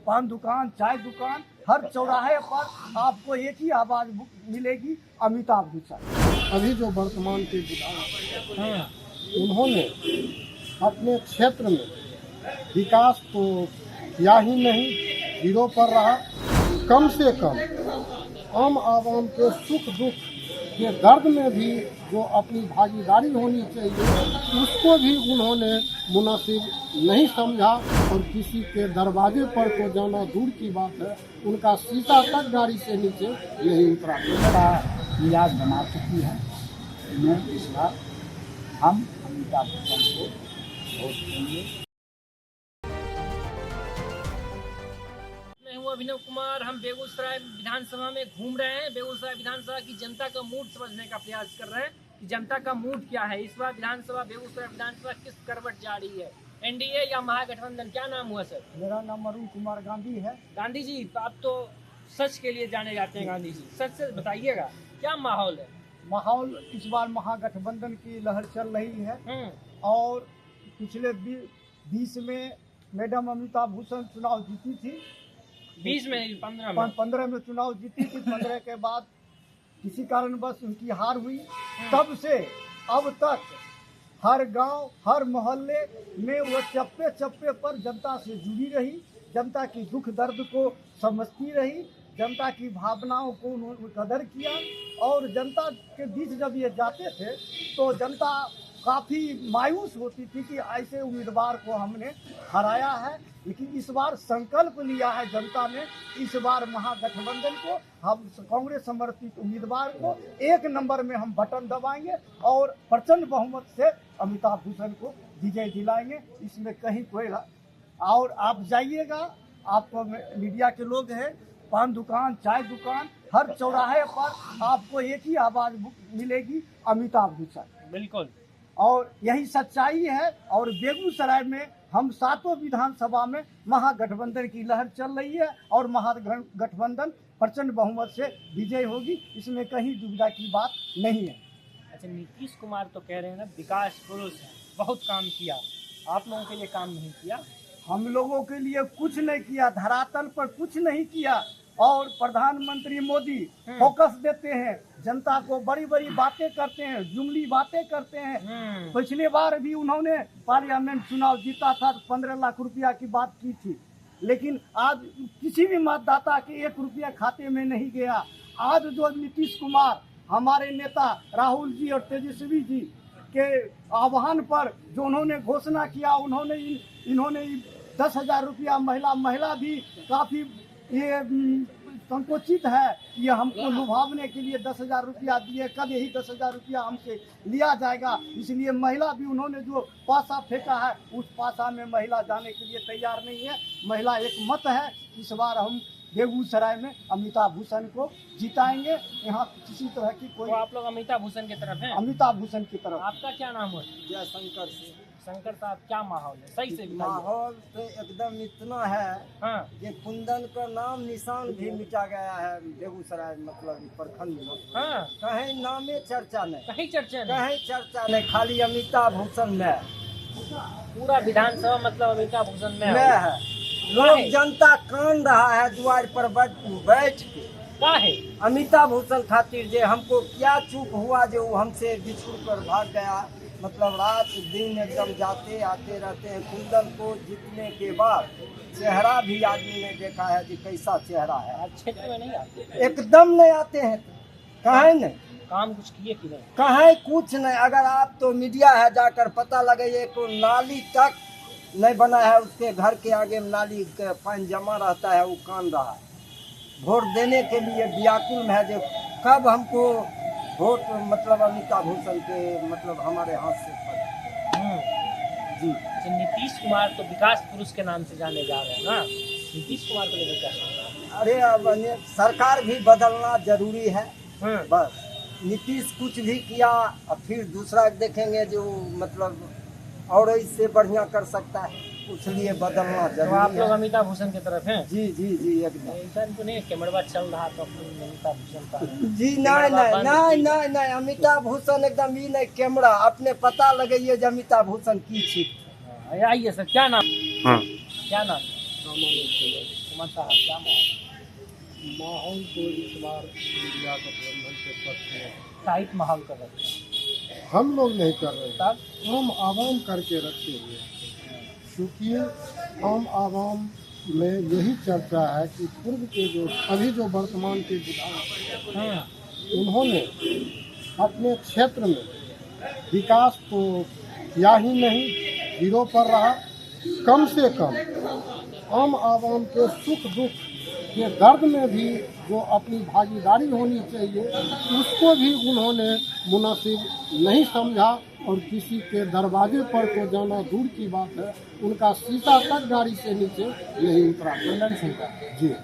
पान दुकान, चाय दुकान, हर चौराहे पर आपको एक ही आवाज मिलेगी, अमिताभ बच्चन। अभी जो वर्तमान के विधायक हैं, उन्होंने अपने क्षेत्र में विकास तो किया ही नहीं, जीरो पर रहा। कम से कम आम आवाम के सुख दुख के दर्द में भी जो अपनी भागीदारी होनी चाहिए, उसको भी उन्होंने मुनासिब नहीं समझा। और किसी के दरवाजे पर तो जाना दूर की बात है, उनका शीशा तक गाड़ी से नीचे नहीं उतरा। मिजाज बना चुकी है। मैं इस बार हम अमिताभ बच्चन को वोट देंगे। मैं हूँ अभिनव कुमार। हम बेगूसराय विधानसभा में घूम रहे हैं। बेगूसराय विधानसभा की जनता का मूड समझने का प्रयास कर रहे हैं कि जनता का मूड क्या है। इस बार विधानसभा बेगूसराय विधानसभा किस करवट जा रही है, एनडीए या महागठबंधन? क्या नाम हुआ सर? मेरा नाम अरुण कुमार गांधी है। गांधी जी, आप तो सच के लिए जाने जाते हैं। गांधी जी, सच से बताइएगा क्या माहौल है? माहौल इस बार महागठबंधन की लहर चल रही है और पिछले 20 में मैडम अमिताभ बच्चन चुनाव जीती थी। 20 में 15 में चुनाव जीती थी। 15 के बाद किसी कारणवश उनकी हार हुई। तब से अब तक हर गांव, हर मोहल्ले में वो चप्पे चप्पे पर जनता से जुड़ी रही, जनता की दुख दर्द को समझती रही, जनता की भावनाओं को उन्होंने कदर किया। और जनता के बीच जब ये जाते थे तो जनता काफ़ी मायूस होती थी कि ऐसे उम्मीदवार को हमने हराया है। लेकिन इस बार संकल्प लिया है जनता ने, इस बार महागठबंधन को, हम कांग्रेस समर्थित उम्मीदवार को 1 नंबर में हम बटन दबाएंगे और प्रचंड बहुमत से अमिताभ बच्चन को विजय दिलाएंगे। इसमें कहीं कोई और आप जाइएगा, आपको मीडिया के लोग हैं, पान दुकान, चाय दुकान, हर चौराहे पर आपको एक ही आवाज मिलेगी, अमिताभ बच्चन। बिल्कुल, और यही सच्चाई है। और बेगूसराय में हम 7 विधानसभा में महागठबंधन की लहर चल रही है और महागठबंधन प्रचंड बहुमत से विजय होगी, इसमें कहीं दुविधा की बात नहीं है। अच्छा, नीतीश कुमार तो कह रहे हैं ना विकास पुरुष है, बहुत काम किया। आप लोगों के लिए काम नहीं किया? हम लोगों के लिए कुछ नहीं किया, धरातल पर कुछ नहीं किया। और प्रधानमंत्री मोदी फोकस देते हैं, जनता को बड़ी बड़ी बातें करते हैं, जुमली बातें करते हैं। पिछली बार भी उन्होंने पार्लियामेंट चुनाव जीता था, 15 लाख रुपया की बात की थी। लेकिन आज किसी भी मतदाता के 1 रुपया खाते में नहीं गया। आज जो नीतीश कुमार, हमारे नेता राहुल जी और तेजस्वी जी के आह्वान पर जो उन्होंने घोषणा किया, इन्होंने 10,000 रुपया महिला भी काफ़ी ये संकोचित है। ये हमको लुभावने के लिए 10,000 रुपया दिए, कब यही 10,000 रुपया हमसे लिया जाएगा। इसलिए महिला भी, उन्होंने जो पासा फेंका है, उस पासा में महिला जाने के लिए तैयार नहीं है। महिला एक मत है। इस बार हम बेगूसराय में अमिताभ बच्चन को जिताएंगे। यहाँ किसी तरह की कोई, तो आप लोग अमिताभ बच्चन की तरफ हैं? अमिताभ बच्चन की तरफ। आपका क्या नाम है? जय शंकर से। शंकर साहब, क्या माहौल है? सही से बताइए। माहौल तो एकदम इतना है हाँ, कि कुंदन का नाम निशान भी मिटा गया है बेगूसराय मतलब प्रखंड में। हाँ, कहीं नामे चर्चा नहीं, कहीं चर्चा नहीं। कहीं चर्चा नहीं, खाली अमिताभ बच्चन में पूरा विधानसभा मतलब अमिताभ बच्चन में है। लोग जनता कान रहा है द्वार पर बैठ के। क्या है? अमिताभ बच्चन खातिर जे हमको क्या चूक हुआ जो हमसे बिछुड़ कर भाग गया। मतलब रात दिन एकदम जाते आते रहते हैं। कुंदन को जीतने के बाद चेहरा भी आदमी ने देखा है कि कैसा चेहरा है। आप क्षेत्र में नहीं आते? एकदम नहीं आते हैं। कहीं नहीं, काम कुछ किए कि नहीं? कहीं कुछ नहीं। अगर आप तो मीडिया है, जाकर पता लगे को नाली तक नहीं बना है, उसके घर के आगे में नाली के पानी जमा रहता है, वो कान रहा है। वोट देने के लिए व्याकुल में है जो कब हमको वोट मतलब अमिताभ बच्चन के मतलब हमारे हाथ से पड़े। जी, अच्छा, नीतीश कुमार तो विकास पुरुष के नाम से जाने जा रहे हैं ना, नीतीश कुमार को लेकर क्या कहना है? अरे अब सरकार भी बदलना जरूरी है। बस नीतीश कुछ भी किया, अब फिर दूसरा देखेंगे जो मतलब और इससे बढ़िया कर सकता है, इसलिए बदलना तो जरूरी आप लोग है। अमिताभ बच्चन की तरफ हैं? जी जी जी एकदम। ऐसा तो नहीं कैमरा चल रहा तो अपने अमिताभ बच्चन का जी नहीं नहीं नहीं नहीं नहीं, अमिताभ बच्चन एकदम ही नहीं, कैमरा अपने पता लगाइए जो अमिताभ बच्चन की छी। आइए सर, क्या नाम? हाँ, क्या नाम? कुमार साहब, क्या माहौल? माहौल तो इस बार इंडिया गठबंधन के पक्ष में टाइट माहौल कर रखा है। हम लोग नहीं कर रहे हैं, तब हम आवाम करके रखे हुए हैं। क्योंकि हम आवाम में यही चर्चा है कि पूर्व के जो अभी जो वर्तमान के विधायक उन्होंने अपने क्षेत्र में विकास तो किया ही नहीं, जीरो पर रहा। कम से कम आम आवाम के सुख दुख के दर्द में भी जो अपनी भागीदारी होनी चाहिए उसको भी उन्होंने मुनासिब नहीं समझा, और किसी के दरवाजे पर तो जाना दूर की बात है, उनका शीशा तक गाड़ी से नीचे नहीं उतरा। जी,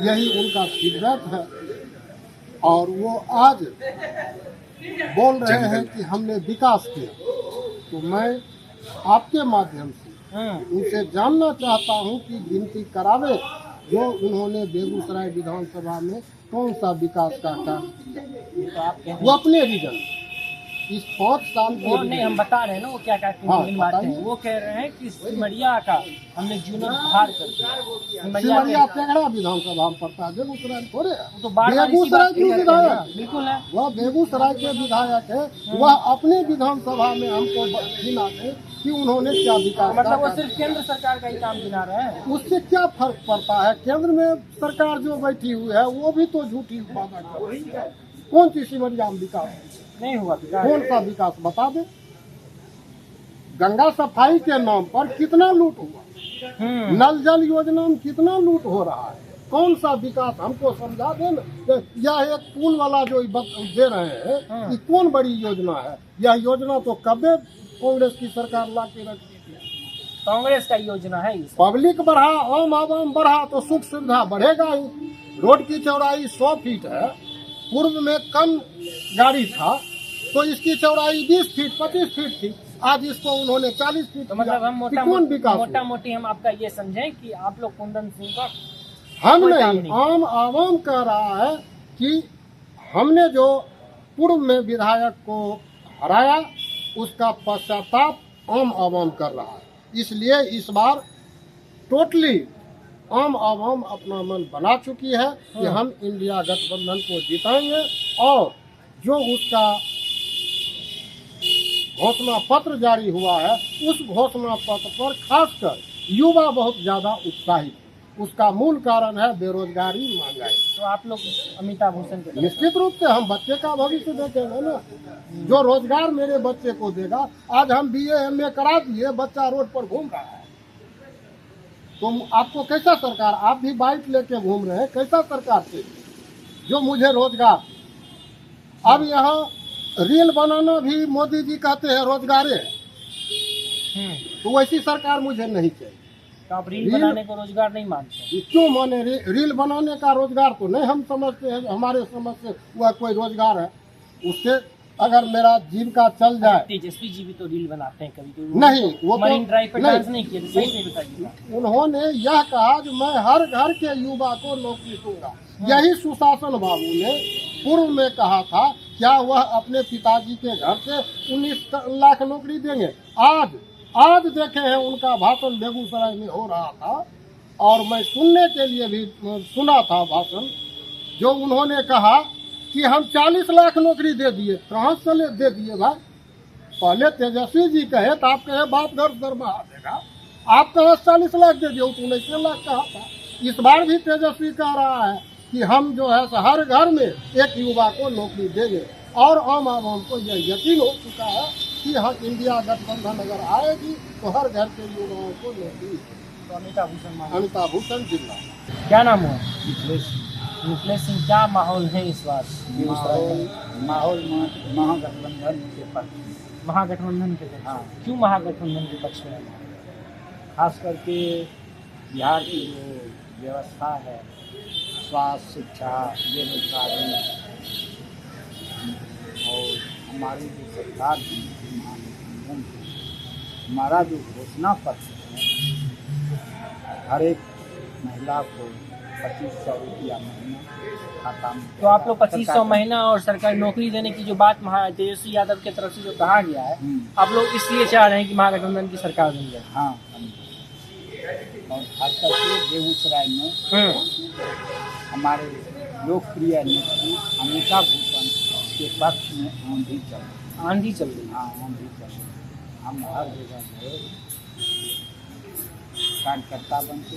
यही उनका फीडबैक है। और वो आज बोल रहे हैं कि हमने विकास किया, तो मैं आपके माध्यम से उनसे जानना चाहता हूं कि गिनती करावे जो उन्होंने बेगूसराय विधानसभा में कौन सा विकास का काम किया। वो अपने रीजन इस 5 साल वो नहीं, हम बता रहे हैं ना वो क्या क्या बातें हैं। वो कह रहे हैं कि सिमरिया का हमने जीर्णोद्धार कर दिया। सिमरिया तेघड़ा विधानसभा में पड़ता है, बेगूसराय थोड़े है। तो बेगूसराय के विधायक बिल्कुल है, वह बेगूसराय के विधायक है। वह अपने विधानसभा में हमको गिना दे कि उन्होंने क्या विकास। मतलब वो सिर्फ केंद्र सरकार का ही काम गिना रहे हैं। उससे क्या फर्क पड़ता है? केंद्र में सरकार जो बैठी हुई है वो भी तो झूठी वादा कर रही है। कौन सी सिमरिया में विकास नहीं हुआ? कौन सा विकास बता दे। गंगा सफाई के नाम पर कितना लूट हुआ, नल जल योजना में कितना लूट हो रहा है, कौन सा विकास हमको समझा दे न। यह एक पुल वाला जो दे रहे हैं, ये कौन बड़ी योजना है? यह योजना तो कभी कांग्रेस की सरकार ला के रखी थी। कांग्रेस का योजना है। पब्लिक बढ़ा, आम आवाम बढ़ा तो सुख सुविधा बढ़ेगा ही। रोड की चौड़ाई 100 फीट है, पूर्व में कम गाड़ी था तो इसकी चौड़ाई 20 फीट 25 फीट थी, आज इसको उन्होंने 40 फीट। तो मतलब हम मोटा मोटी हम आपका ये समझें कि आप लोग कुंदन सिंह का हम नहीं, आम आवाम कह रहा है कि हमने जो पूर्व में विधायक को हराया उसका पश्चाताप आम आवाम कर रहा है। इसलिए इस बार टोटली आम आवाम अपना मन बना चुकी है कि हम इंडिया गठबंधन को जिताएंगे, और जो उसका घोषणा पत्र जारी हुआ है उस घोषणा पत्र पर खासकर युवा बहुत ज्यादा उत्साहित है। उसका मूल कारण है बेरोजगारी, महंगाई। तो आप लोग अमिताभ भूषण के निश्चित रूप से हम बच्चे का भविष्य देखेंगे ना। जो रोजगार मेरे बच्चे को देगा, आज हम BA MA करा दिए, बच्चा रोड पर घूम रहा है, तो आपको कैसा सरकार, आप भी बाइक लेके घूम रहे हैं, कैसा सरकार से जो मुझे रोजगार। अब यहाँ रील बनाना भी मोदी जी कहते हैं रोजगार है, तो वैसी सरकार मुझे नहीं चाहिए। तो आप रील बनाने को रोजगार नहीं मानते? क्यों माने? रील बनाने का रोजगार तो नहीं हम समझते हैं। हमारे समझ से वह कोई रोजगार है, उससे अगर मेरा जीविका चल जाए। तेजस्वी जी भी तो रील बनाते हैं कभी कभी। नहीं, वो मरीन ड्राइव पर डांस नहीं नहीं किया, सही से बताइए। उन्होंने यह कहा कि मैं हर घर के युवा को नौकरी दूंगा। यही सुशासन बाबू ने पूर्व में कहा था। क्या वह अपने पिताजी के घर से 19 लाख नौकरी देंगे? आज देखे हैं उनका भाषण बेगूसराय में हो रहा था, और मैं सुनने के लिए भी सुना था भाषण, जो उन्होंने कहा कि हम 40 लाख नौकरी दे दिए। कहाँ से दे दिए भाई? पहले तेजस्वी जी कहे तो आप कहे बाप घर दरबार देगा, आप कहे 40 लाख दे दिए, तो 19 लाख कहा था। इस बार भी तेजस्वी कह रहा है कि हम जो है हर घर में एक युवा को नौकरी देंगे, और आम आवाम को यह यकीन हो चुका है कि हाँ इंडिया गठबंधन अगर आएगी तो हर घर के युवाओं को नौकरी। तो अमिताभ भूषण जिला। क्या नाम हुआ? मुखलेश सिंह। क्या माहौल है इस बार? माहौल महागठबंधन के पक्ष। महागठबंधन के पक्ष? हाँ। क्यों महागठबंधन के पक्ष में? खास करके बिहार की जो व्यवस्था है, स्वास्थ्य, शिक्षा, बेरोजगारी, और हमारी जो सरकार है महागठबंधन, हमारा जो घोषणा पत्र है, हर एक महिला को 2500 रुपया महीना खाता में। तो आप लोग 2500 महीना और सरकारी नौकरी देने की जो बात तेजस्वी यादव की तरफ से जो कहा गया है, आप लोग इसलिए चाह रहे हैं कि महागठबंधन की सरकार बन जाए? हाँ। और खासकर से बेगूसराय में हमारे लोकप्रिय नेत्री अमिताभ बच्चन के पक्ष में आंधी चल रही। आंधी चल रही है। हाँ, आंधी चल रही। हम हर जगह गए, कार्यकर्ता बनते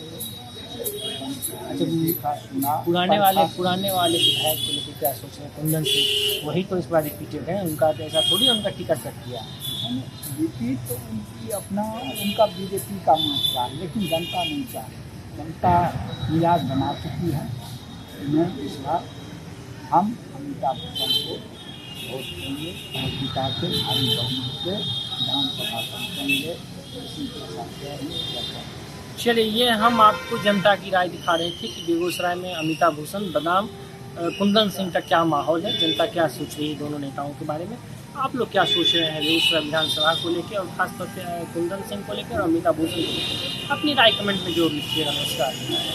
अच्छा, देखा सुना। पुराने वाले विधायक को लेकर क्या सोच रहे हैं? कुंदन सिंह वही तो इस बार रिपीटेड है, उनका तो ऐसा थोड़ी उनका टिकट कट किया। रिपीट तो उनकी अपना उनका बीजेपी का मसला है, लेकिन जनता नहीं चाहती। जनता मिजाज बना चुकी है। उन्हें इस बार हम अमिताभ बच्चन को वोट देंगे और जिता के भारी बहुमत से विधानसभा पहुँचेंगे। इसी के साथ हैं। चलिए, ये हम आपको जनता की राय दिखा रहे थे कि बेगूसराय में अमिताभ भूषण बनाम कुंदन सिंह का क्या माहौल है, जनता क्या सोच रही है दोनों नेताओं के बारे में। आप लोग क्या सोच रहे हैं बेगूसराय विधानसभा को लेकर और खासतौर पर कुंदन सिंह को लेकर और अमिताभ भूषण को लेकर? अपनी राय कमेंट में जरूर लिखिएगा। नमस्कार।